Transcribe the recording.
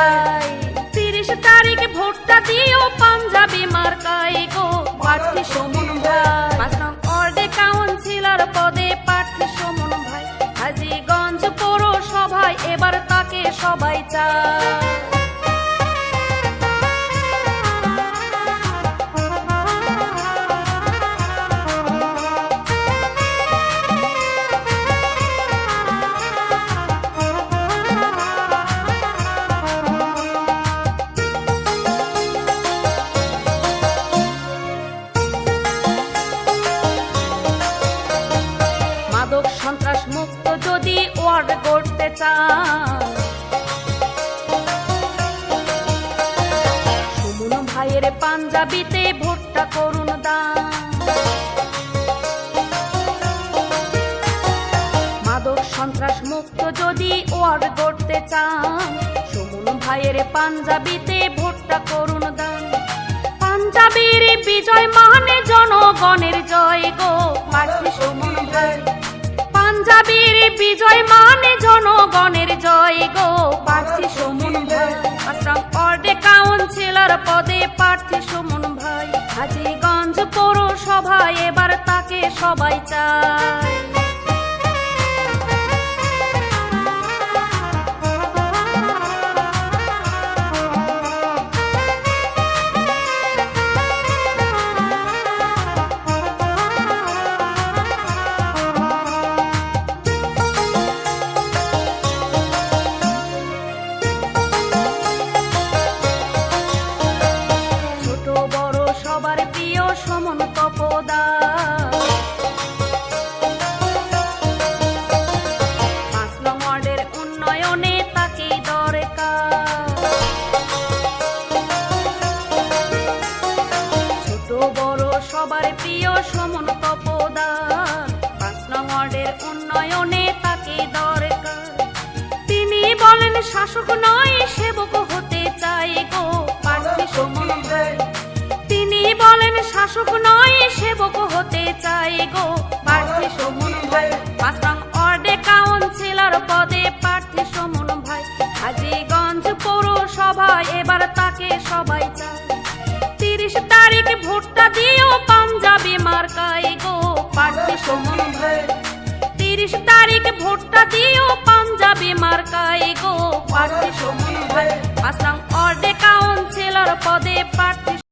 ভাই। 30 তারিখ ভোটটা দিও পাঞ্জাবি মার্কায় গো প্রার্থী সুমন ভাই। 5 নং ওয়ার্ডে কাউন্সিলর পদে প্রার্থী সুমন ভাই। হাজীগঞ্জ পৌরসভায় এবার তাকে সবাই চায়। মাদক সন্ত্রাস মুক্ত যদি ওয়ার্ড গড়তে চান, সুমন ভাইয়ের পাঞ্জাবিতে ভোটটা করুন দান। মাদক সন্ত্রাস মুক্ত যদি ওয়ার্ড গড়তে চান, সুমন ভাইয়ের পাঞ্জাবিতে ভোটটা করুন দান। পাঞ্জাবির বিজয় মানে জনগণের জয় গো প্রার্থী সুমন ভাই। পাঞ্জাবির বিজয় মানে জনগণের জয় গো প্রার্থী সুমন ভাই। 5 নং ওয়ার্ডে কাউন্সিলর পদে প্রার্থী সুমন ভাই। হাজীগঞ্জ পৌরসভায় এবার তাকে সবাই চায়। সবার প্রিয় সুমন তপদার। 5 নং ওয়ার্ডের উন্নয়নে তাকেই দরকার। ছোট বড় সবার প্রিয় সুমন তপদার। 5 নং ওয়ার্ডের উন্নয়নে তাকেই দরকার। তিনি বলেন শাসক নয় সেবক হতে চাই গো প্রার্থী সুমন ভাই। তিনি বলেন শাসক নয় সেবক হতে চাই গো প্রার্থী সুমন ভাই। 5 নং ওয়ার্ডে কাউন্সিলর পদে প্রার্থী সুমন ভাই। হাজীগঞ্জ পৌরসভায় এবার তাকে সবাই চায়। 30 তারিখ ভোটটা দিও পাঞ্জাবি মার্কায় গো প্রার্থী সুমন ভাই। 30 তারিখ ভোটটা দিও পাঞ্জাবি মার্কায় গো প্রার্থী সুমন ভাই। 5 নং ওয়ার্ডে কাউন্সিলর পদে প্রার্থী